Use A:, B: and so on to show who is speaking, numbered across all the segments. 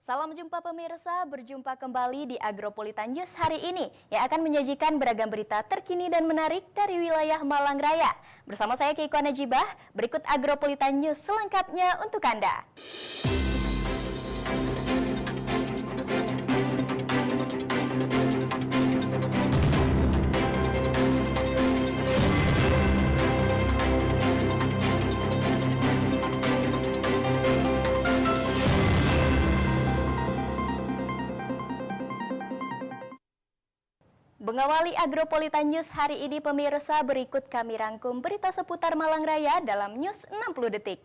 A: Salam jumpa pemirsa, berjumpa kembali di Agropolitan News hari ini yang akan menyajikan beragam berita terkini dan menarik dari wilayah Malang Raya. Bersama saya Keiko Najibah, berikut Agropolitan News selengkapnya untuk Anda. Mengawali Agropolitan News hari ini pemirsa, berikut kami rangkum berita seputar Malang Raya dalam News 60 Detik.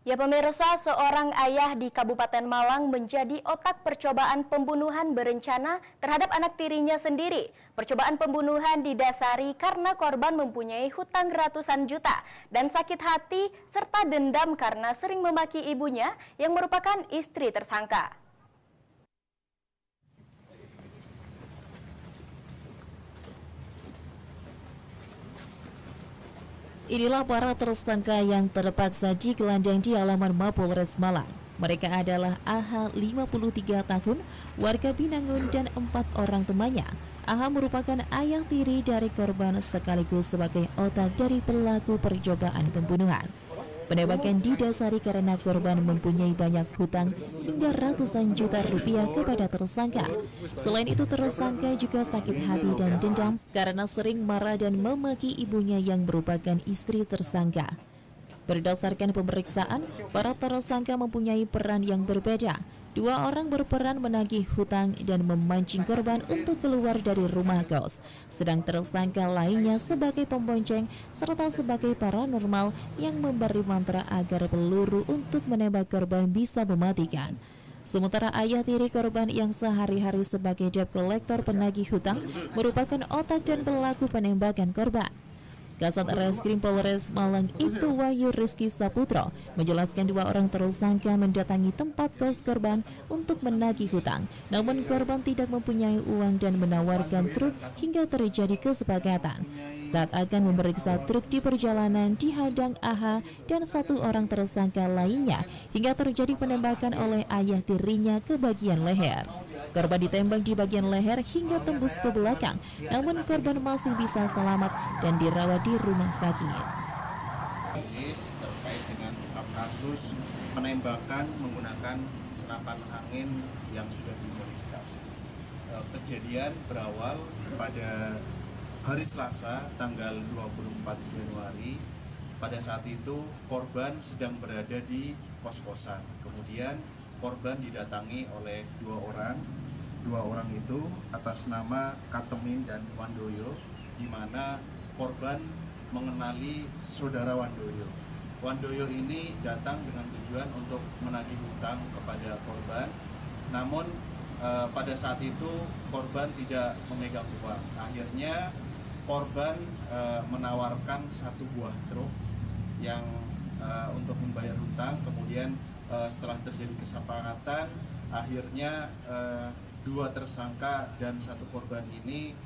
A: Ya pemirsa, seorang ayah di Kabupaten Malang menjadi otak percobaan pembunuhan berencana terhadap anak tirinya sendiri. Percobaan pembunuhan didasari karena korban mempunyai hutang ratusan juta dan sakit hati serta dendam karena sering memaki ibunya yang merupakan istri tersangka.
B: Inilah para tersangka yang terpaksa digelandang di halaman Mapolres Malang. Mereka adalah AH 53 tahun, warga Binangun, dan 4 orang temannya. AH merupakan ayah tiri dari korban sekaligus sebagai otak dari pelaku percobaan pembunuhan. Penembakan didasari karena korban mempunyai banyak hutang hingga ratusan juta rupiah kepada tersangka. Selain itu, tersangka juga sakit hati dan dendam karena sering marah dan memaki ibunya yang merupakan istri tersangka. Berdasarkan pemeriksaan, para tersangka mempunyai peran yang berbeda. 2 orang berperan menagih hutang dan memancing korban untuk keluar dari rumah kos. Sedang tersangka lainnya sebagai pembonceng serta sebagai paranormal yang memberi mantra agar peluru untuk menembak korban bisa mematikan. Sementara ayah tiri korban yang sehari-hari sebagai debt collector penagih hutang merupakan otak dan pelaku penembakan korban. Kasat Reskrim Polres Malang Ibtu Wahyu Rizky Saputro menjelaskan 2 orang tersangka mendatangi tempat kos korban untuk menagih hutang. Namun korban tidak mempunyai uang dan menawarkan truk hingga terjadi kesepakatan. Saat akan memeriksa truk di perjalanan dihadang AH dan 1 orang tersangka lainnya hingga terjadi penembakan oleh ayah tirinya ke bagian leher. Korban ditembak di bagian leher hingga tembus ke belakang, namun korban masih bisa selamat dan dirawat di rumah sakit.
C: Terkait dengan kasus penembakan menggunakan senapan angin yang sudah dimodifikasi. Kejadian berawal pada hari Selasa tanggal 24 Januari. Pada saat itu korban sedang berada di kos-kosan. Kemudian korban didatangi oleh dua orang. Dua orang itu atas nama Katemin dan Wandoyo, di mana korban mengenali saudara Wandoyo. Wandoyo ini datang dengan tujuan untuk menagih hutang kepada korban, namun pada saat itu korban tidak memegang uang. Akhirnya korban menawarkan satu buah truk yang untuk membayar hutang. Kemudian setelah terjadi kesepakatan, akhirnya dua tersangka dan satu korban ini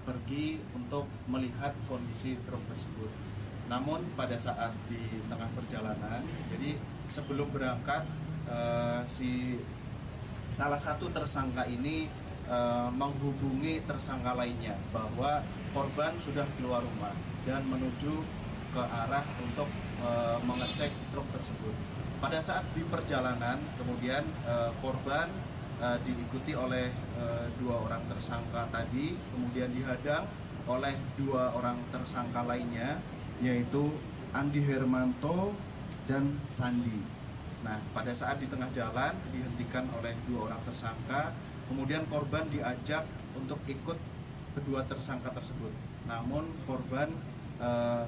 C: pergi untuk melihat kondisi truk tersebut. Namun pada saat di tengah perjalanan, jadi sebelum berangkat, salah satu tersangka ini menghubungi tersangka lainnya bahwa korban sudah keluar rumah dan menuju ke arah untuk mengecek truk tersebut. Pada saat di perjalanan, kemudian korban diikuti oleh dua orang tersangka tadi, kemudian dihadang oleh dua orang tersangka lainnya, yaitu Andi Hermanto dan Sandi. Nah, pada saat di tengah jalan dihentikan oleh dua orang tersangka, kemudian korban diajak untuk ikut kedua tersangka tersebut. Namun korban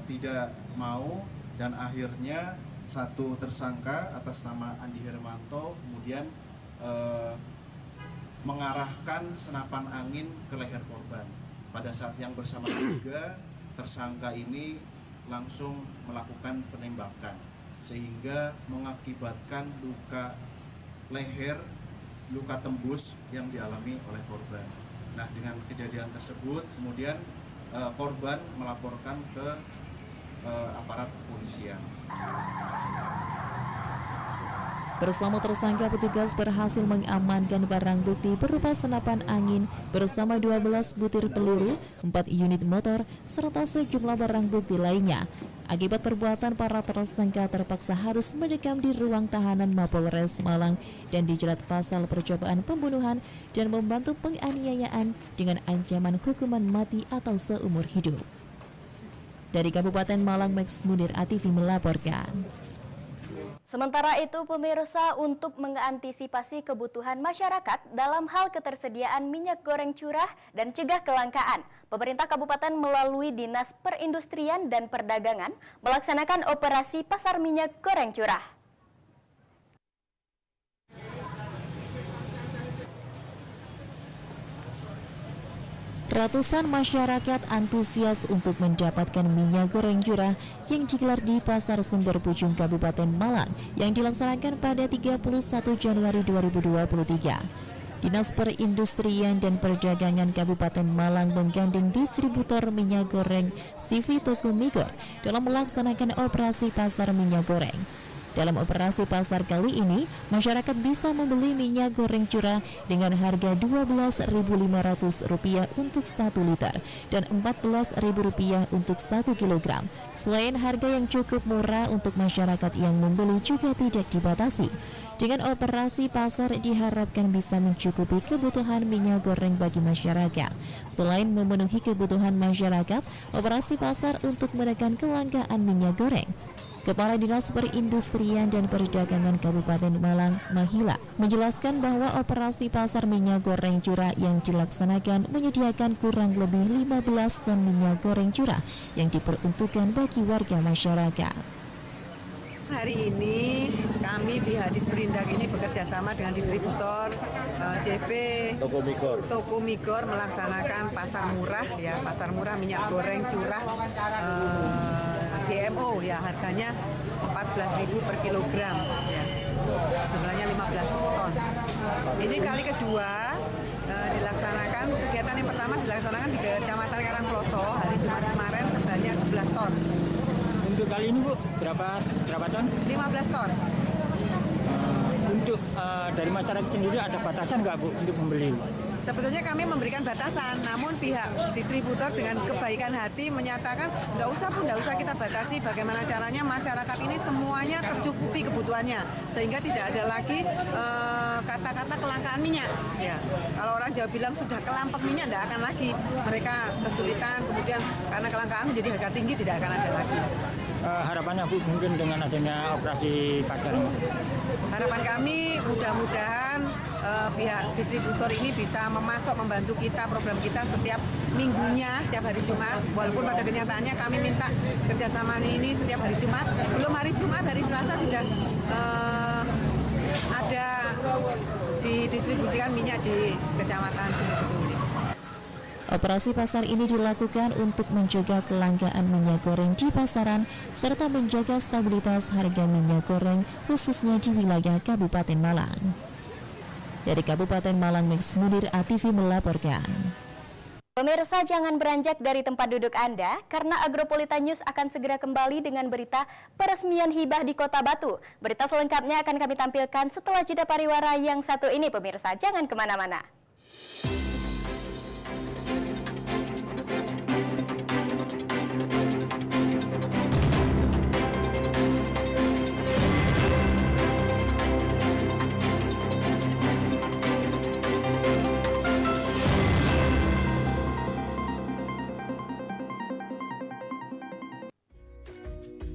C: tidak mau, dan akhirnya satu tersangka atas nama Andi Hermanto kemudian mengarahkan senapan angin ke leher korban. Pada saat yang bersamaan juga tersangka ini langsung melakukan penembakan sehingga mengakibatkan luka leher, luka tembus yang dialami oleh korban. Nah, dengan kejadian tersebut kemudian korban melaporkan ke aparat kepolisian.
B: Bersama tersangka, petugas berhasil mengamankan barang bukti berupa senapan angin bersama 12 butir peluru, 4 unit motor, serta sejumlah barang bukti lainnya. Akibat perbuatan, para tersangka terpaksa harus mendekam di ruang tahanan Mapolres Malang dan dijerat pasal percobaan pembunuhan dan membantu penganiayaan dengan ancaman hukuman mati atau seumur hidup. Dari Kabupaten Malang, Max Munir ATV melaporkan.
A: Sementara itu, pemirsa, untuk mengantisipasi kebutuhan masyarakat dalam hal ketersediaan minyak goreng curah dan cegah kelangkaan, pemerintah kabupaten melalui Dinas Perindustrian dan Perdagangan melaksanakan operasi pasar minyak goreng curah.
B: Ratusan masyarakat antusias untuk mendapatkan minyak goreng curah yang digelar di Pasar Sumber Pucung Kabupaten Malang yang dilaksanakan pada 31 Januari 2023. Dinas Perindustrian dan Perdagangan Kabupaten Malang menggandeng distributor minyak goreng CV Toko Migor dalam melaksanakan operasi pasar minyak goreng. Dalam operasi pasar kali ini, masyarakat bisa membeli minyak goreng curah dengan harga Rp12.500 untuk 1 liter dan Rp14.000 untuk 1 kilogram. Selain harga yang cukup murah, untuk masyarakat yang membeli juga tidak dibatasi. Dengan operasi pasar diharapkan bisa mencukupi kebutuhan minyak goreng bagi masyarakat. Selain memenuhi kebutuhan masyarakat, operasi pasar untuk menekan kelangkaan minyak goreng. Kepala Dinas Perindustrian dan Perdagangan Kabupaten Malang, Mahila, menjelaskan bahwa operasi pasar minyak goreng curah yang dilaksanakan menyediakan kurang lebih 15 ton minyak goreng curah yang diperuntukkan bagi warga masyarakat.
D: Hari ini kami pihak Disperindak ini bekerja sama dengan distributor CV Toko Migor melaksanakan pasar murah, ya, pasar murah minyak goreng curah DMO, ya, harganya Rp14.000 per kilogram, ya, jumlahnya 15 ton. Ini kali kedua dilaksanakan. Kegiatan yang pertama dilaksanakan di Kecamatan Karangploso hari Jumat kemarin sebanyak 11 ton.
E: Untuk kali ini, Bu, berapa ton?
D: 15 ton.
E: Untuk dari masyarakat sendiri ada batasan nggak, Bu, untuk membeli?
D: Sebetulnya kami memberikan batasan, namun pihak distributor dengan kebaikan hati menyatakan nggak usah, Bu, nggak usah kita batasi. Bagaimana caranya masyarakat ini semuanya tercukupi kebutuhannya, sehingga tidak ada lagi kata-kata kelangkaan minyak. Ya, kalau orang Jawa bilang sudah kelampek minyak, tidak akan lagi mereka kesulitan. Kemudian karena kelangkaan menjadi harga tinggi, tidak akan ada lagi.
E: harapannya Bu mungkin dengan adanya operasi pasar ini?
D: Harapan kami mudah-mudahan pihak distributor ini bisa membantu kita program kita setiap minggunya, setiap hari Jumat. Walaupun pada kenyataannya kami minta kerjasama ini setiap hari Jumat. Belum hari Jumat, hari Selasa sudah ada didistribusikan minyak di Kecamatan Sumbergedung ini.
B: Operasi pasar ini dilakukan untuk mencegah kelangkaan minyak goreng di pasaran serta menjaga stabilitas harga minyak goreng khususnya di wilayah Kabupaten Malang. Dari Kabupaten Malang, Mix Munir ATV melaporkan.
A: Pemirsa, jangan beranjak dari tempat duduk Anda karena Agropolita News akan segera kembali dengan berita peresmian hibah di Kota Batu. Berita selengkapnya akan kami tampilkan setelah jeda pariwara yang satu ini, pemirsa. Jangan kemana-mana.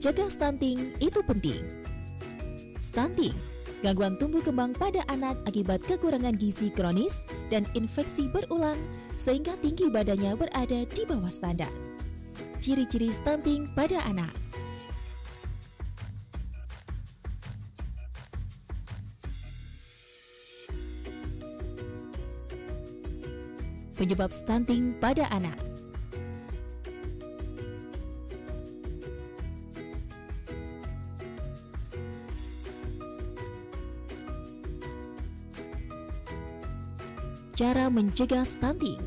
B: Jaga stunting itu penting. Stunting, gangguan tumbuh kembang pada anak akibat kekurangan gizi kronis dan infeksi berulang sehingga tinggi badannya berada di bawah standar. Ciri-ciri stunting pada anak. Penyebab stunting pada anak. Cara mencegah stunting.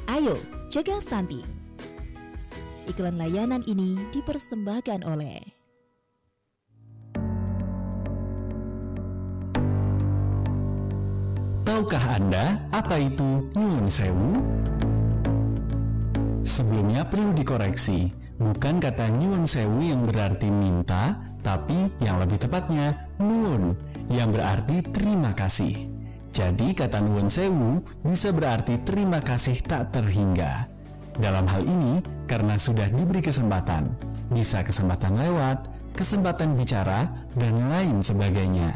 B: Ayo, cegah stunting. Iklan layanan ini dipersembahkan oleh
F: Tahukah Anda apa itu nyuwun sewu? Sebelumnya perlu dikoreksi, bukan kata nyuwun sewu yang berarti minta, tapi yang lebih tepatnya nuwun yang berarti terima kasih. Jadi kata nyuwun sewu bisa berarti terima kasih tak terhingga. Dalam hal ini, karena sudah diberi kesempatan, bisa kesempatan lewat, kesempatan bicara, dan lain sebagainya.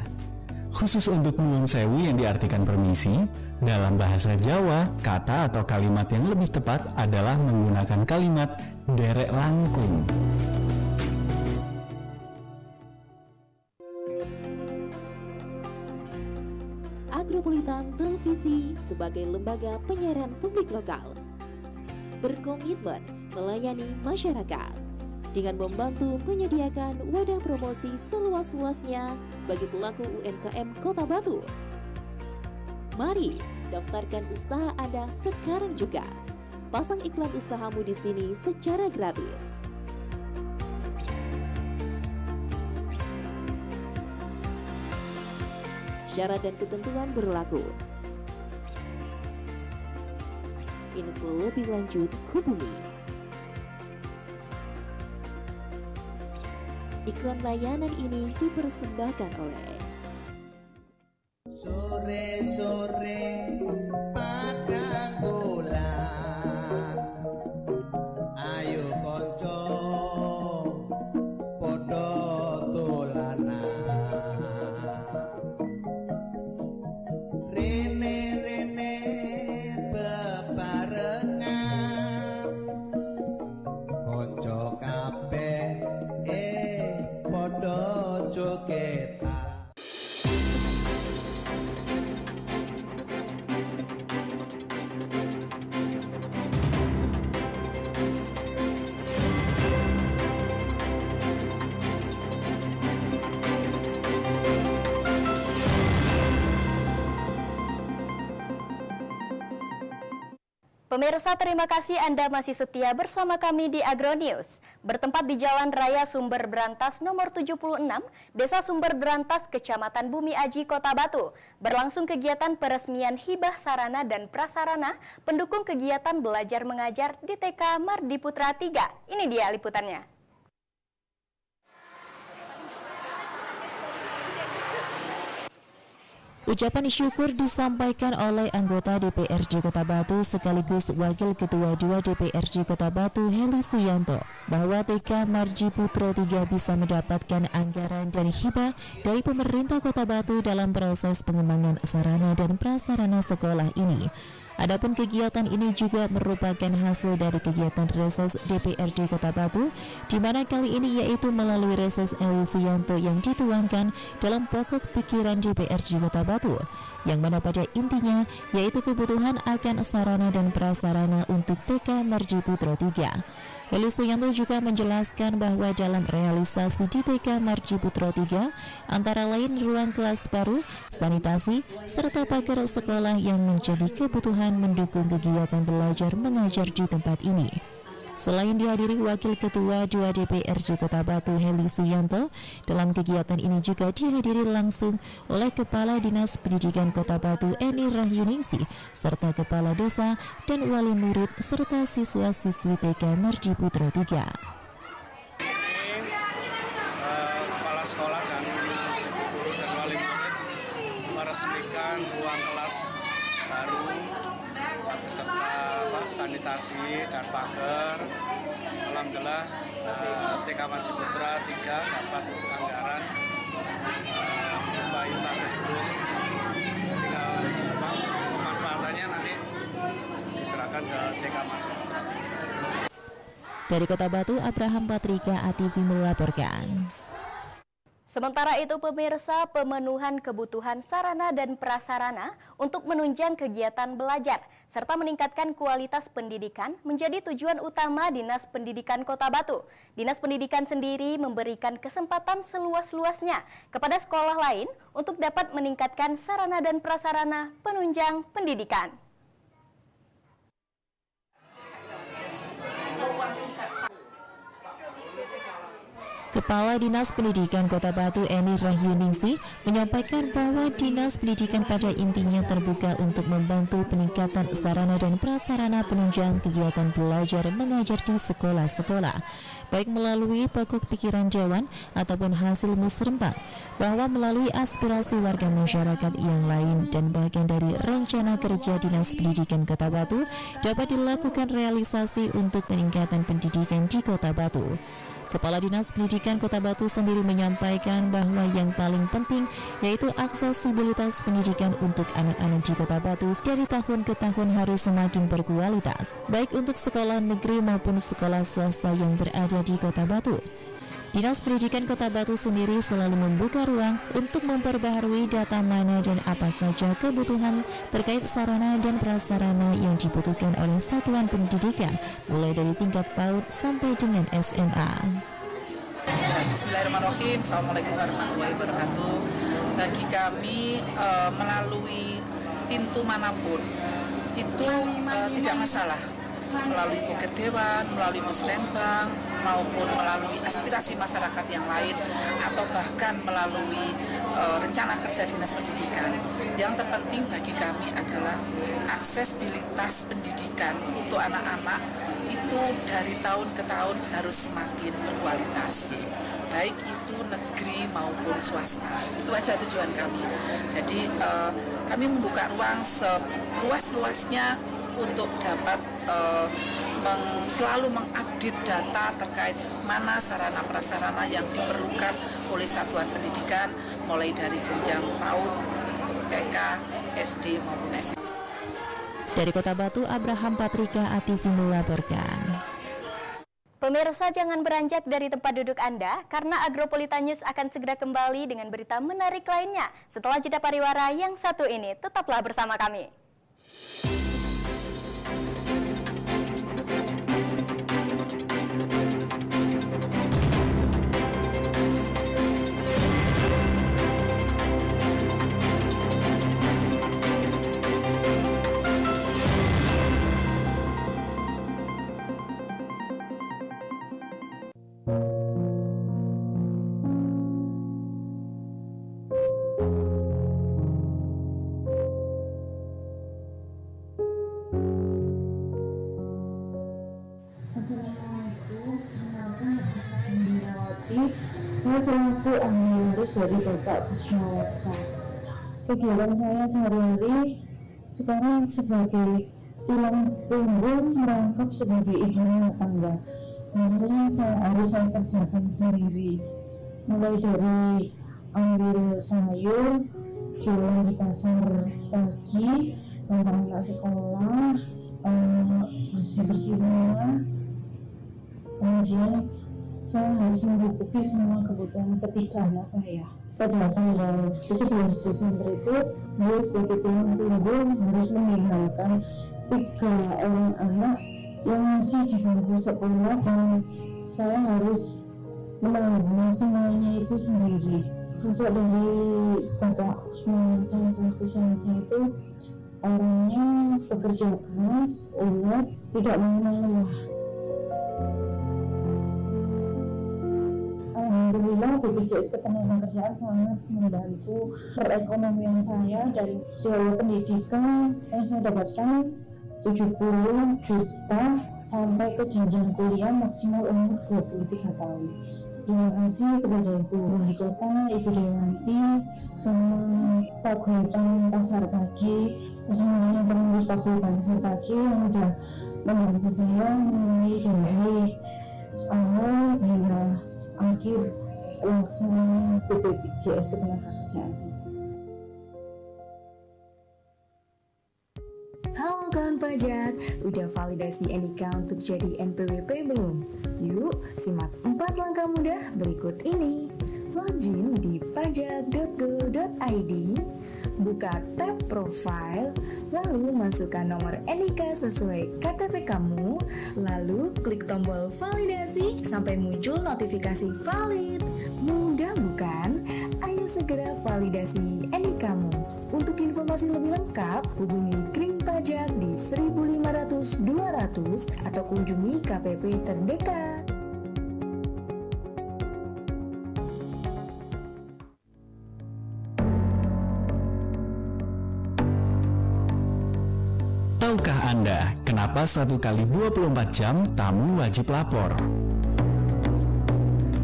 F: Khusus untuk nyuwun sewu yang diartikan permisi, dalam bahasa Jawa, kata atau kalimat yang lebih tepat adalah menggunakan kalimat derek langkung.
B: Agropolitan Televisi sebagai lembaga penyiaran publik lokal berkomitmen melayani masyarakat dengan membantu menyediakan wadah promosi seluas-luasnya bagi pelaku UMKM Kota Batu. Mari daftarkan usaha Anda sekarang juga. Pasang iklan usahamu di sini secara gratis. Syarat dan ketentuan berlaku. Info lebih lanjut hubungi. Iklan layanan ini dipersembahkan oleh
G: Sore-sore padang bulan, ayo konco podo tulanan. Rene-rene bebarengan, konco kabeh podo jogetan.
A: Pemirsa, terima kasih Anda masih setia bersama kami di Agro News. Bertempat di Jalan Raya Sumber Brantas nomor 76, Desa Sumber Brantas, Kecamatan Bumi Aji, Kota Batu. Berlangsung kegiatan peresmian hibah sarana dan prasarana pendukung kegiatan belajar mengajar di TK Mardi Putra 3. Ini dia liputannya.
B: Ucapan syukur disampaikan oleh anggota DPRD Kota Batu sekaligus Wakil Ketua 2 DPRD Kota Batu Heli Suyanto bahwa TK Marji Putro 3 bisa mendapatkan anggaran dan hibah dari pemerintah Kota Batu dalam proses pengembangan sarana dan prasarana sekolah ini. Adapun kegiatan ini juga merupakan hasil dari kegiatan reses DPRD Kota Batu, di mana kali ini yaitu melalui reses Heli Suyanto yang dituangkan dalam pokok pikiran DPRD Kota Batu, yang mana pada intinya yaitu kebutuhan akan sarana dan prasarana untuk TK Marji Putro 3. Heli Suyanto juga menjelaskan bahwa dalam realisasi di TK Marji Putro 3 antara lain ruang kelas baru, sanitasi, serta pagar sekolah yang menjadi kebutuhan mendukung kegiatan belajar mengajar di tempat ini. Selain dihadiri Wakil Ketua 2 DPRD Kota Batu Heli Suyanto, dalam kegiatan ini juga dihadiri langsung oleh Kepala Dinas Pendidikan Kota Batu Eni Rahyuningsi, serta Kepala Desa dan wali murid serta siswa-siswi TK Marji Putro 3.
H: Kepala sekolah dan guru dan wali murid meresmikan ruang kelas baru beserta sanitasi dan pagar. Alhamdulillah TK Marji Putra 3 dapat anggaran perbaikan gedung. Tinggal pemanfaatannya nanti diserahkan ke TK Marji Putra 3.
B: Dari Kota Batu, Abraham Patrika, ATV melaporkan.
A: Sementara itu pemirsa, pemenuhan kebutuhan sarana dan prasarana untuk menunjang kegiatan belajar serta meningkatkan kualitas pendidikan menjadi tujuan utama Dinas Pendidikan Kota Batu. Dinas Pendidikan sendiri memberikan kesempatan seluas-luasnya kepada sekolah lain untuk dapat meningkatkan sarana dan prasarana penunjang pendidikan.
B: Kepala Dinas Pendidikan Kota Batu Eni Rahyuningsi menyampaikan bahwa Dinas Pendidikan pada intinya terbuka untuk membantu peningkatan sarana dan prasarana penunjang kegiatan belajar mengajar di sekolah-sekolah, baik melalui pokok pikiran Dewan ataupun hasil musrembang, bahwa melalui aspirasi warga masyarakat yang lain dan bagian dari rencana kerja Dinas Pendidikan Kota Batu dapat dilakukan realisasi untuk peningkatan pendidikan di Kota Batu. Kepala Dinas Pendidikan Kota Batu sendiri menyampaikan bahwa yang paling penting yaitu aksesibilitas pendidikan untuk anak-anak di Kota Batu dari tahun ke tahun harus semakin berkualitas, baik untuk sekolah negeri maupun sekolah swasta yang berada di Kota Batu. Dinas Pendidikan Kota Batu sendiri selalu membuka ruang untuk memperbaharui data mana dan apa saja kebutuhan terkait sarana dan prasarana yang dibutuhkan oleh satuan pendidikan, mulai dari tingkat PAUD sampai dengan SMA.
I: Bismillahirrahmanirrahim. Assalamualaikum warahmatullahi wabarakatuh. Bagi kami melalui pintu manapun itu tidak masalah, melalui pokir Dewan, melalui musrembang, maupun melalui aspirasi masyarakat yang lain, atau bahkan melalui rencana kerja Dinas Pendidikan. Yang terpenting bagi kami adalah aksesibilitas pendidikan untuk anak-anak itu dari tahun ke tahun harus semakin berkualitas, baik itu negeri maupun swasta. Itu aja tujuan kami. Jadi kami membuka ruang seluas-luasnya untuk dapat selalu mengupdate data terkait mana sarana prasarana yang diperlukan oleh satuan pendidikan mulai dari jenjang PAUD, TK, SD maupun SMP.
B: Dari Kota Batu, Abraham Patrika, ATV melaporkan.
A: Pemirsa, jangan beranjak dari tempat duduk Anda karena Agropolita News akan segera kembali dengan berita menarik lainnya. Setelah jeda pariwara yang satu ini, tetaplah bersama kami.
J: Saya selaku ahli waris dari Bapak Kusmawatsa. kegiatan saya sehari-hari sekarang sebagai tulang punggung, merangkap sebagai ibu rumah tangga. Maksudnya harus saya kerjakan sendiri, mulai dari ambil sayur, jualan di pasar pagi, antar anak sekolah, bersih-bersih rumah. Kemudian saya harus mencukupi semua kebutuhan ketiga anak saya. Pada tanggal 11 Desember itu, beliau sebagai tulang punggung harus meninggalkan 3 orang anak yang masih di bangku sekolah, dan saya harus menanggung semuanya itu sendiri. Sosok dari kakak saya selaku suami saya itu orangnya pekerja keras, ulet, tidak mengenal lelah. Alhamdulillah BPJS Ketenagakerjaan sangat membantu perekonomian saya, dari biaya pendidikan yang saya dapatkan 70 juta sampai ke jenjang kuliah maksimal umur 23 tahun. Terima kasih kepada Ibu Wali Kota, Ibu Dewanti, sama Pak Guyuban Pasar Pagi, semuanya pengurus Pak Guyuban Pasar Pagi yang sudah membantu saya mulai dari awal hingga akhir pelaksanaan BPJS Ketenagakerjaan.
K: Halo kawan pajak, udah validasi NIK untuk jadi NPWP belum? Yuk, simak 4 langkah mudah berikut ini. Login di pajak.go.id, buka tab profile, lalu masukkan nomor NIK sesuai KTP kamu, lalu klik tombol validasi sampai muncul notifikasi valid. Mudah bukan? Ayo segera validasi NIK kamu. Untuk informasi lebih lengkap, hubungi Kring Pajak di 1500 200 atau kunjungi KPP terdekat.
F: Tahukah Anda kenapa 1 kali 24 jam tamu wajib lapor?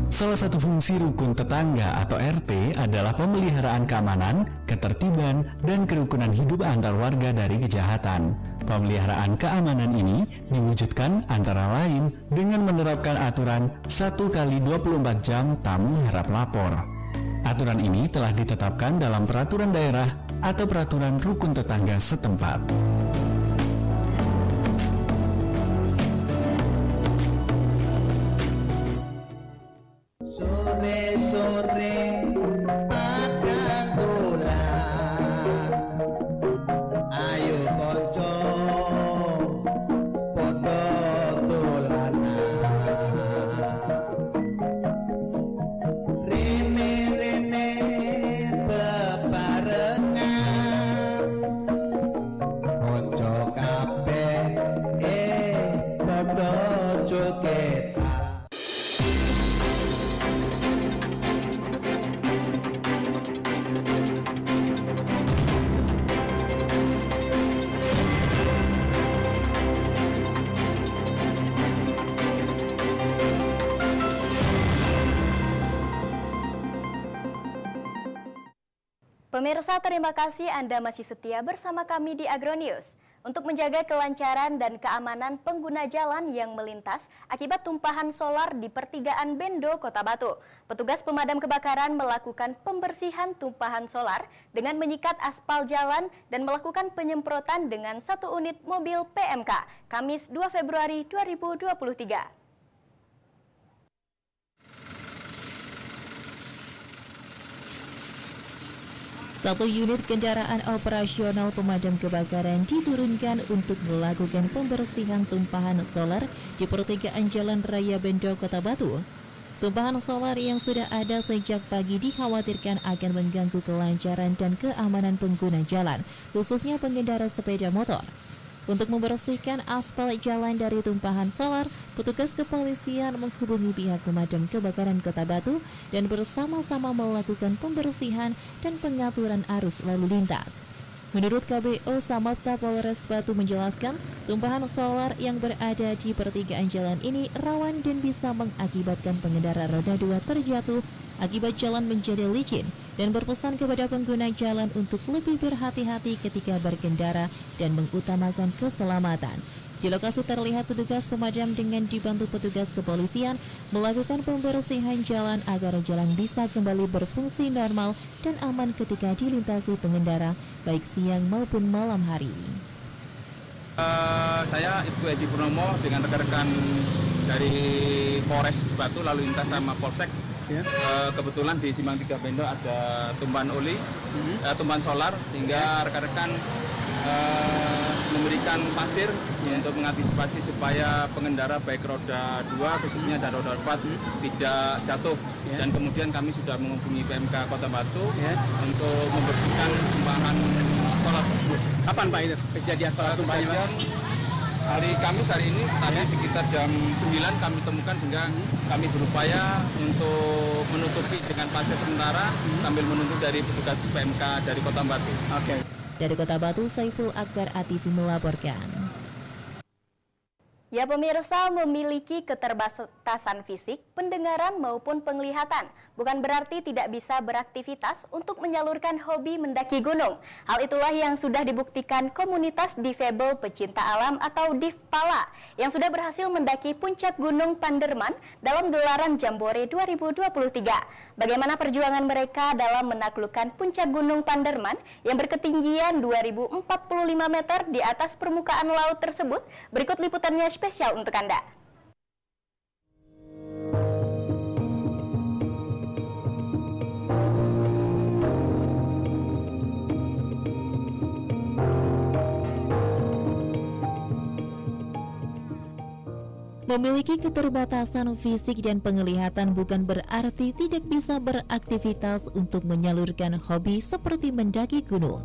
F: Salah satu fungsi rukun tetangga atau RT adalah pemeliharaan keamanan, ketertiban, dan kerukunan hidup antar warga dari kejahatan. Pemeliharaan keamanan ini diwujudkan antara lain dengan menerapkan aturan 1 kali 24 jam tamu harap lapor. Aturan ini telah ditetapkan dalam peraturan daerah atau peraturan rukun tetangga setempat.
G: Sore-sore padang dolan, ayo konco podo dolanan. Rene-rene bebarengan, konco kabeh podo jogetan.
A: Pemirsa, terima kasih Anda masih setia bersama kami di Agronews. Untuk menjaga kelancaran dan keamanan pengguna jalan yang melintas akibat tumpahan solar di pertigaan Bendo, Kota Batu, petugas pemadam kebakaran melakukan pembersihan tumpahan solar dengan menyikat aspal jalan dan melakukan penyemprotan dengan 1 unit mobil PMK, Kamis 2 Februari 2023.
B: 1 unit kendaraan operasional pemadam kebakaran diturunkan untuk melakukan pembersihan tumpahan solar di pertigaan Jalan Raya Bendo, Kota Batu. Tumpahan solar yang sudah ada sejak pagi dikhawatirkan akan mengganggu kelancaran dan keamanan pengguna jalan, khususnya pengendara sepeda motor. Untuk membersihkan aspal jalan dari tumpahan solar, petugas kepolisian menghubungi pihak pemadam kebakaran Kota Batu dan bersama-sama melakukan pembersihan dan pengaturan arus lalu lintas. Menurut KBO Samapta Polres Batu menjelaskan, tumpahan solar yang berada di pertigaan jalan ini rawan dan bisa mengakibatkan pengendara roda 2 terjatuh akibat jalan menjadi licin dan berpesan kepada pengguna jalan untuk lebih berhati-hati ketika berkendara dan mengutamakan keselamatan. Di lokasi terlihat petugas pemadam dengan dibantu petugas kepolisian melakukan pembersihan jalan agar jalan bisa kembali berfungsi normal dan aman ketika dilintasi pengendara, baik siang maupun malam hari.
L: Saya Ibtu Edi Purnomo dengan rekan-rekan dari Polres Batu lalu lintas sama Polsek. Kebetulan di Simpang 3 Bendo ada tumpahan oli, tumpahan solar, sehingga rekan-rekan memberikan pasir untuk mengantisipasi supaya pengendara baik roda 2 khususnya dan roda 4 tidak jatuh. Dan kemudian kami sudah menghubungi PMK Kota Batu untuk membersihkan tumpahan solar tersebut. Kapan Pak itu kejadian solar tumpahannya? Hari Kamis hari ini, tadi sekitar jam 9 kami temukan, sehingga kami berupaya untuk menutupi dengan pasir sementara sambil menunggu dari petugas PMK dari Kota Batu.
B: Dari Kota Batu, Saiful Akbar ATV melaporkan.
A: Ya pemirsa, memiliki keterbatasan fisik, pendengaran maupun penglihatan bukan berarti tidak bisa beraktivitas untuk menyalurkan hobi mendaki gunung. Hal itulah yang sudah dibuktikan komunitas difabel pecinta alam atau DIFPALA yang sudah berhasil mendaki puncak Gunung Panderman dalam gelaran Jambore 2023. Bagaimana perjuangan mereka dalam menaklukkan puncak Gunung Panderman yang berketinggian 2045 meter di atas permukaan laut tersebut? Berikut liputannya spesial untuk Anda.
B: Memiliki keterbatasan fisik dan penglihatan bukan berarti tidak bisa beraktivitas untuk menyalurkan hobi seperti mendaki gunung.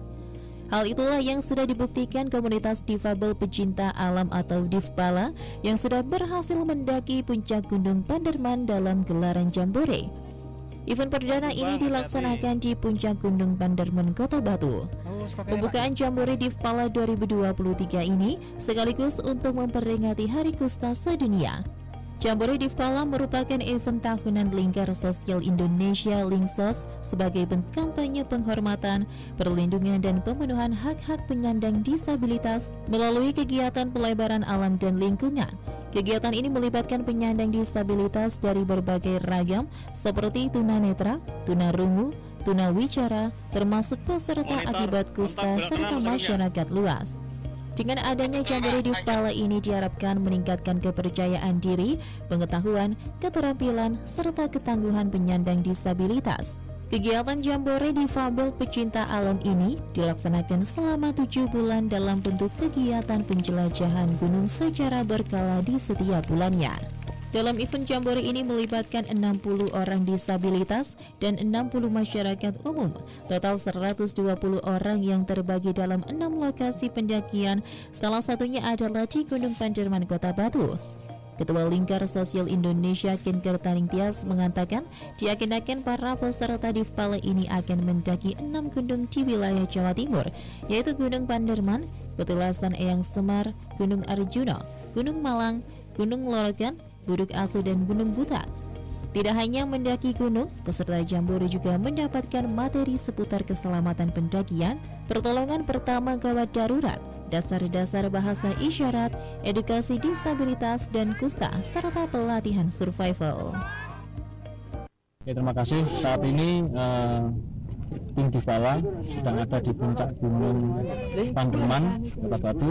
B: Hal itulah yang sudah dibuktikan komunitas difabel pecinta alam atau DIFPALA yang sudah berhasil mendaki puncak Gunung Panderman dalam gelaran Jambore. Event perdana ini dilaksanakan di puncak Gunung Panderman, Kota Batu. Pembukaan Jambore DIFPALA 2023 ini sekaligus untuk memperingati Hari Kusta Sedunia. Jambore DIFPALA merupakan event tahunan Lingkar Sosial Indonesia Linksos sebagai bentuk kampanye penghormatan, perlindungan dan pemenuhan hak-hak penyandang disabilitas melalui kegiatan pelebaran alam dan lingkungan. Kegiatan ini melibatkan penyandang disabilitas dari berbagai ragam seperti tunanetra, tunarungu, tunawicara, termasuk peserta akibat kusta serta masyarakat luas. Dengan adanya Jambore DIFPALA ini diharapkan meningkatkan kepercayaan diri, pengetahuan, keterampilan, serta ketangguhan penyandang disabilitas. Kegiatan Jambore Difabel Pecinta Alam ini dilaksanakan selama 7 bulan dalam bentuk kegiatan penjelajahan gunung secara berkala di setiap bulannya. Dalam event Jambore ini melibatkan 60 orang disabilitas dan 60 masyarakat umum. Total 120 orang yang terbagi dalam 6 lokasi pendakian, salah satunya adalah di Gunung Panderman, Kota Batu. Ketua Lingkar Sosial Indonesia Kinker Taningtyas mengatakan diagendakan para peserta DIFPALA ini akan mendaki 6 gunung di wilayah Jawa Timur, yaitu Gunung Panderman, Petilasan Eyang Semar, Gunung Arjuna, Gunung Malang, Gunung Lorogan, Buduk Asu dan Gunung Butak. Tidak hanya mendaki gunung, peserta Jambore juga mendapatkan materi seputar keselamatan pendakian, pertolongan pertama gawat darurat, dasar-dasar bahasa isyarat, edukasi disabilitas dan kusta, serta pelatihan survival.
E: Terima kasih. Saat ini tim DIFPALA sedang ada di puncak Gunung Panderman, Kota Batu,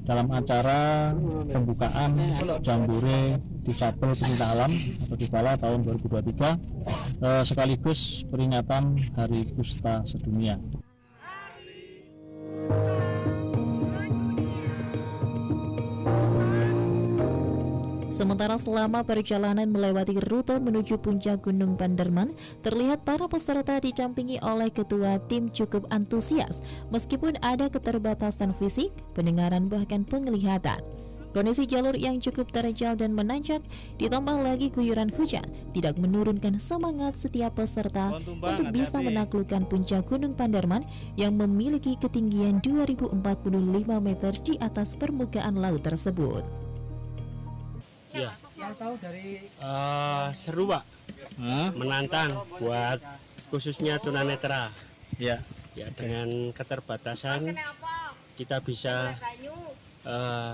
E: dalam acara pembukaan Jambore Difabel Pecinta Alam atau DIFPALA tahun 2023 sekaligus peringatan Hari Kusta Sedunia.
B: Sementara selama perjalanan melewati rute menuju puncak Gunung Panderman, terlihat para peserta didampingi oleh ketua tim cukup antusias meskipun ada keterbatasan fisik, pendengaran bahkan penglihatan. Kondisi jalur yang cukup terjal dan menanjak ditambah lagi guyuran hujan tidak menurunkan semangat setiap peserta untuk bisa menaklukkan puncak Gunung Panderman yang memiliki ketinggian 2045 meter di atas permukaan laut tersebut.
M: Ya, seru Pak, menantang buat khususnya tunanetra. Ya, dengan keterbatasan kita bisa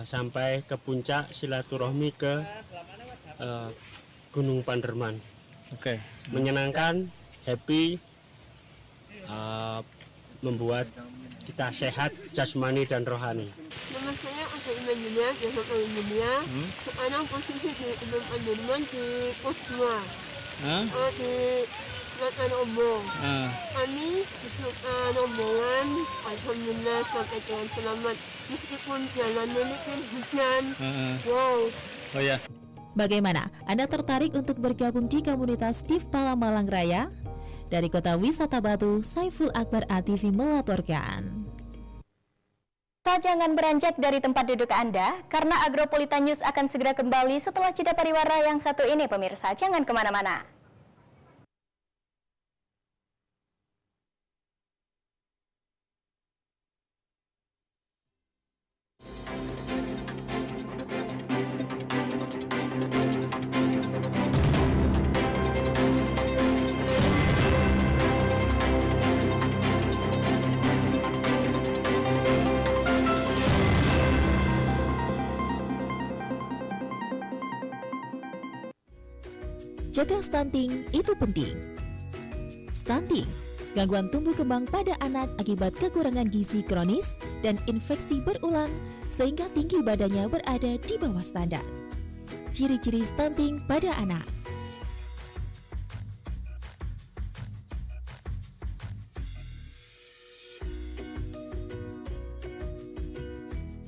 M: sampai ke puncak silaturahmi ke Gunung Panderman. Menyenangkan, happy, membuat kita sehat jasmani dan rohani.
N: Nama saya Asa Iman Junia, Jasad Al-Dunia. Sekarang posisi di Gunung Panderman di pos 2 di Selatan Ombong. Kami di Selatan Ombongan, alhamdulillah sampai dengan selamat. Meskipun jalan licin hujan. Wow.
B: Oh ya. Bagaimana? Anda tertarik untuk bergabung di komunitas Divpala Malang Raya? Dari Kota Wisata Batu, Saiful Akbar ATV melaporkan.
A: Jangan beranjak dari tempat duduk Anda, karena Agropolitan News akan segera kembali setelah jeda pariwara yang satu ini, pemirsa. Jangan kemana-mana.
B: Jaga stunting itu penting. Stunting, gangguan tumbuh kembang pada anak akibat kekurangan gizi kronis dan infeksi berulang sehingga tinggi badannya berada di bawah standar. Ciri-ciri stunting pada anak.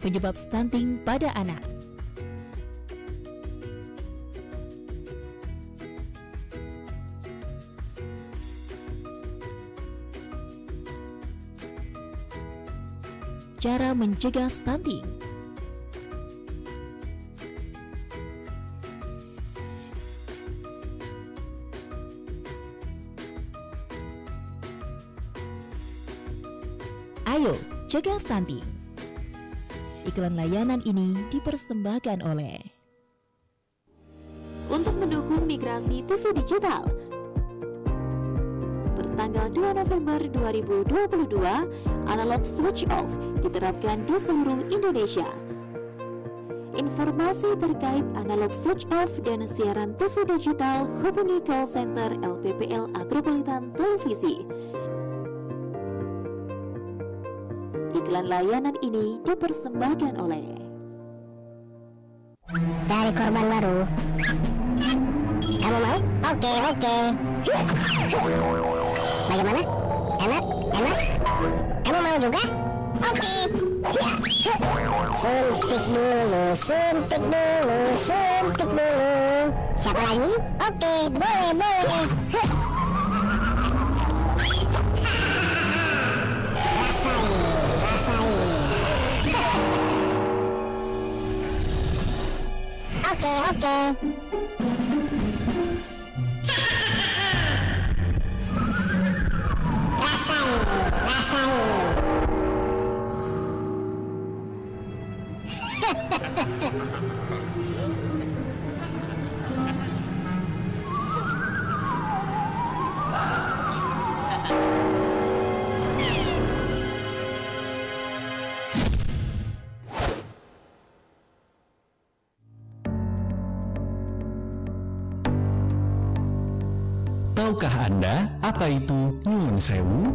B: Penyebab stunting pada anak. Cara mencegah stunting. Ayo, cegah stunting. Iklan layanan ini dipersembahkan oleh untuk mendukung migrasi TV digital. Tanggal 2 November 2022, analog switch off diterapkan di seluruh Indonesia. Informasi terkait analog switch off dan siaran TV digital hubungi call center LPPL Agropolitan Televisi. Iklan layanan ini dipersembahkan oleh
O: Cari korban baru. Kamu mau? Oke. Bagaimana? Enak? Kamu mau juga? Oke. Suntik dulu. Siapa lagi? Oke, boleh. Rasain. Oke. Rasain.
F: Tahukah Anda apa itu nyuwun sewu?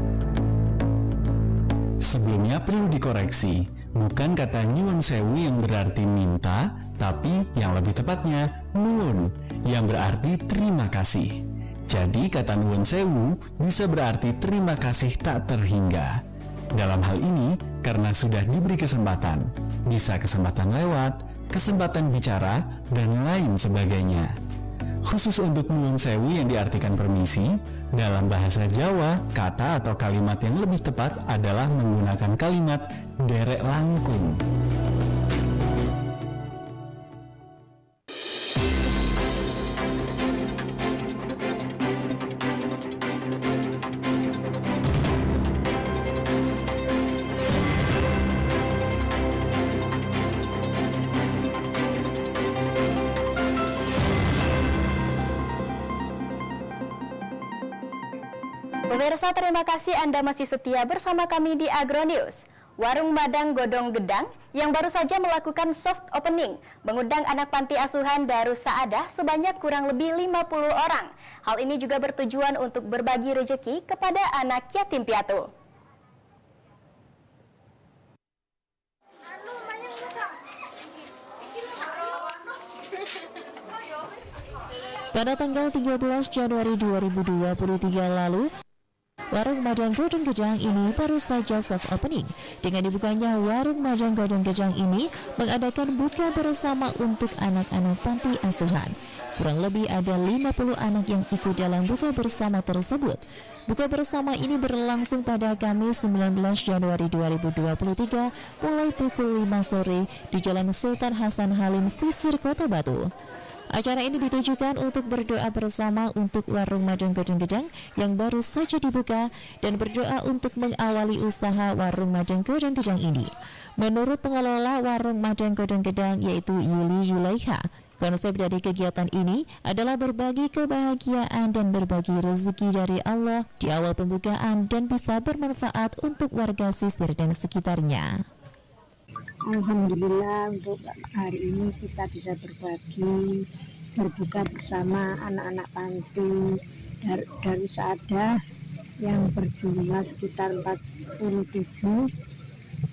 F: Sebelumnya perlu dikoreksi, bukan kata nyuwun sewu yang berarti minta, tapi yang lebih tepatnya nuwun yang berarti terima kasih. Jadi kata nyuwun sewu bisa berarti terima kasih tak terhingga. Dalam hal ini, karena sudah diberi kesempatan, bisa kesempatan lewat, kesempatan bicara, dan lain sebagainya. Khusus untuk nyuwun sewu yang diartikan permisi, dalam bahasa Jawa, kata atau kalimat yang lebih tepat adalah menggunakan kalimat derek langkung.
A: Pemirsa, terima kasih Anda masih setia bersama kami di Agronews. Warung Madang Godong Gedang yang baru saja melakukan soft opening mengundang anak panti asuhan Darus Saadah sebanyak kurang lebih 50 orang. Hal ini juga bertujuan untuk berbagi rezeki kepada anak yatim piatu.
B: Pada tanggal 13 Januari 2023 lalu, Warung Madang Godong Gedang ini baru saja soft opening. Dengan dibukanya Warung Madang Godong Gedang ini mengadakan buka bersama untuk anak-anak panti asuhan. Kurang lebih ada 50 anak yang ikut dalam buka bersama tersebut. Buka bersama ini berlangsung pada Kamis 19 Januari 2023 mulai pukul 5 sore di Jalan Sultan Hasan Halim, Sisir, Kota Batu. Acara ini ditujukan untuk berdoa bersama untuk Warung Madang Godong Gedang yang baru saja dibuka dan berdoa untuk mengawali usaha Warung Madang Godong Gedang ini. Menurut pengelola Warung Madang Godong Gedang yaitu Yuli Yulaiha, konsep dari kegiatan ini adalah berbagi kebahagiaan dan berbagi rezeki dari Allah di awal pembukaan dan bisa bermanfaat untuk warga Sisir dan sekitarnya.
O: Alhamdulillah untuk hari ini kita bisa berbagi berbuka bersama anak-anak panti Darus Saadah yang berjumlah sekitar 47.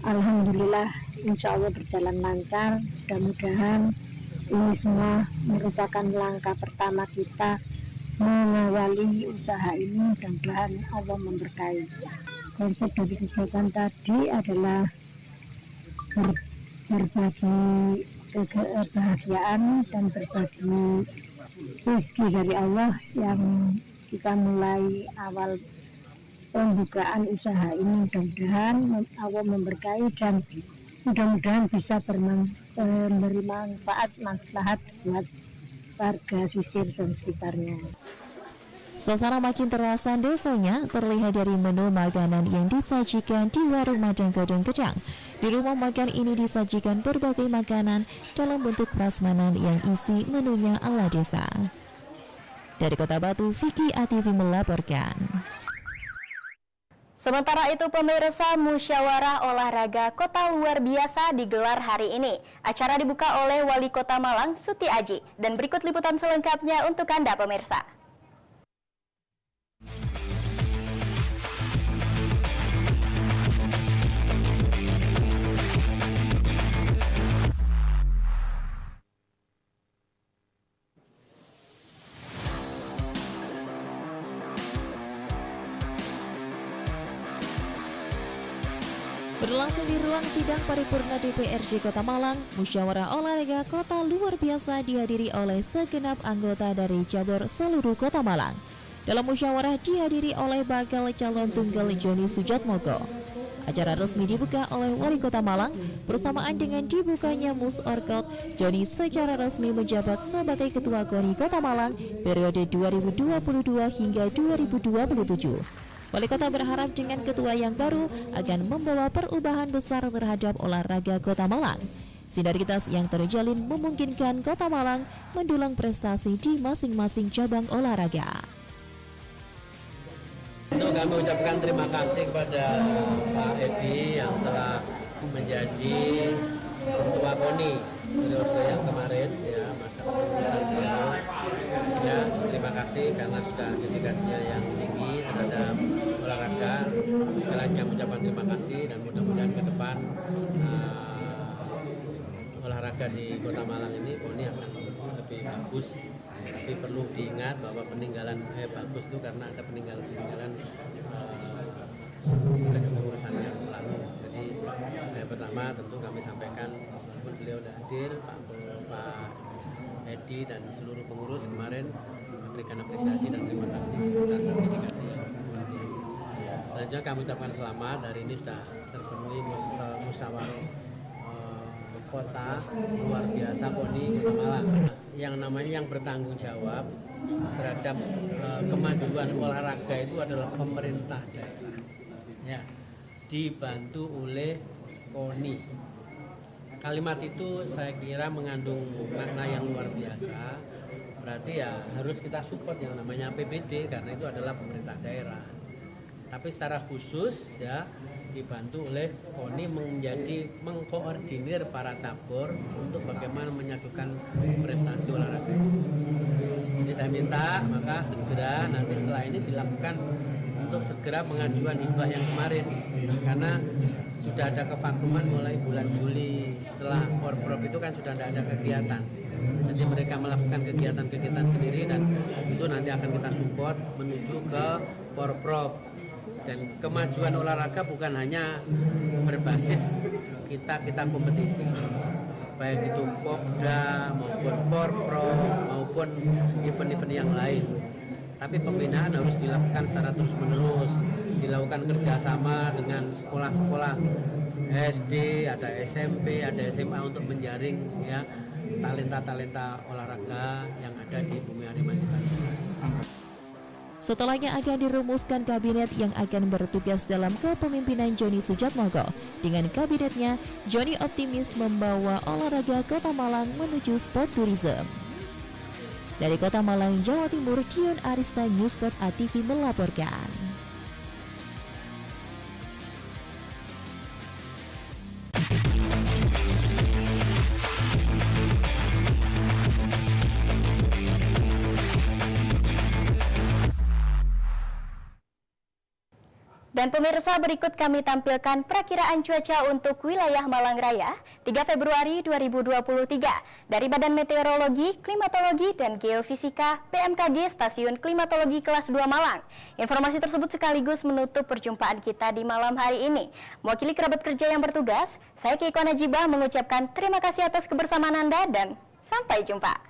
O: Alhamdulillah insya Allah berjalan lancar. Mudah-mudahan ini semua merupakan langkah pertama kita mengawali usaha ini. Mudah-mudahan Allah memberkahi. Konsep dari kegiatan tadi adalah berbagi kebahagiaan dan berbagi rezeki dari Allah yang kita mulai awal pembukaan usaha ini. Mudah-mudahan Allah memberkahi dan mudah-mudahan bisa memberi manfaat maslahat buat warga Sisir dan sekitarnya.
B: Suasana makin terasa desanya terlihat dari menu makanan yang disajikan di Warung Madang Godong Gedang. Di rumah makan ini disajikan berbagai makanan dalam bentuk prasmanan yang isi menunya ala desa. Dari Kota Batu, Vicky ATV melaporkan.
A: Sementara itu pemirsa, musyawarah olahraga kota luar biasa digelar hari ini. Acara dibuka oleh Wali Kota Malang, Suti Aji. Dan berikut liputan selengkapnya untuk Anda pemirsa.
B: Berlangsung di ruang sidang paripurna DPRD Kota Malang, musyawarah olahraga kota luar biasa dihadiri oleh segenap anggota dari cabur seluruh Kota Malang. Dalam musyawarah dihadiri oleh bakal calon tunggal Joni Sujatmoko. Acara resmi dibuka oleh Wali Kota Malang bersamaan dengan dibukanya Mus Orkot. Joni secara resmi menjabat sebagai Ketua KONI Kota Malang periode 2022 hingga 2027. Wali Kota berharap dengan ketua yang baru akan membawa perubahan besar terhadap olahraga Kota Malang. Sinergitas yang terjalin memungkinkan Kota Malang mendulang prestasi di masing-masing cabang olahraga.
P: Kami ucapkan terima kasih kepada Pak Edi yang telah menjadi Ketua KONI periode yang kemarin, ya, masa kepengurusan beliau. Ya, terima kasih karena sudah dedikasinya yang tinggi terhadap olahraga. Sekali lagi kami ucapkan terima kasih dan mudah-mudahan ke depan olahraga di Kota Malang ini KONI akan lebih bagus. Tapi perlu diingat bahwa peninggalan bagus itu karena ada peninggalan kepengurusan yang lalu. Jadi saya pertama tentu kami sampaikan walaupun beliau sudah hadir, Pak Edi dan seluruh pengurus kemarin, saya berikan apresiasi dan terima kasih atas dedikasi yang luar biasa. Selanjutnya kami ucapkan selamat, hari ini sudah terpenuhi musyawarah kota luar biasa KONI Kota Malang. Yang namanya yang bertanggung jawab terhadap kemajuan olahraga itu adalah pemerintah daerah. Ya, dibantu oleh KONI. Kalimat itu saya kira mengandung makna yang luar biasa. Berarti ya harus kita support yang namanya APBD karena itu adalah pemerintah daerah. Tapi secara khusus ya dibantu oleh KONI menjadi mengkoordinir para cabur untuk bagaimana menyatukan prestasi olahraga. Jadi saya minta maka segera nanti setelah ini dilakukan untuk segera pengajuan hibah yang kemarin, karena sudah ada kevakuman mulai bulan Juli setelah Porprov itu kan sudah tidak ada kegiatan. Jadi mereka melakukan kegiatan-kegiatan sendiri dan itu nanti akan kita support menuju ke Porprov. Dan kemajuan olahraga bukan hanya berbasis kita kompetisi, baik itu Popda maupun Porprov maupun event-event yang lain. Tapi pembinaan harus dilakukan secara terus-menerus, dilakukan kerjasama dengan sekolah-sekolah SD, ada SMP, ada SMA untuk menjaring ya talenta-talenta olahraga yang ada di Bumi Arema kita.
B: Setelahnya akan dirumuskan kabinet yang akan bertugas dalam kepemimpinan Joni Sujatmoko. Dengan kabinetnya, Joni optimis membawa olahraga Kota Malang menuju sport tourism. Dari Kota Malang, Jawa Timur, Dion Arista, Newsport ATV melaporkan.
A: Dan pemirsa, berikut kami tampilkan perakiraan cuaca untuk wilayah Malang Raya 3 Februari 2023 dari Badan Meteorologi, Klimatologi, dan Geofisika BMKG Stasiun Klimatologi Kelas 2 Malang. Informasi tersebut sekaligus menutup perjumpaan kita di malam hari ini. Mewakili kerabat kerja yang bertugas, saya Keiko Najibah mengucapkan terima kasih atas kebersamaan Anda dan sampai jumpa.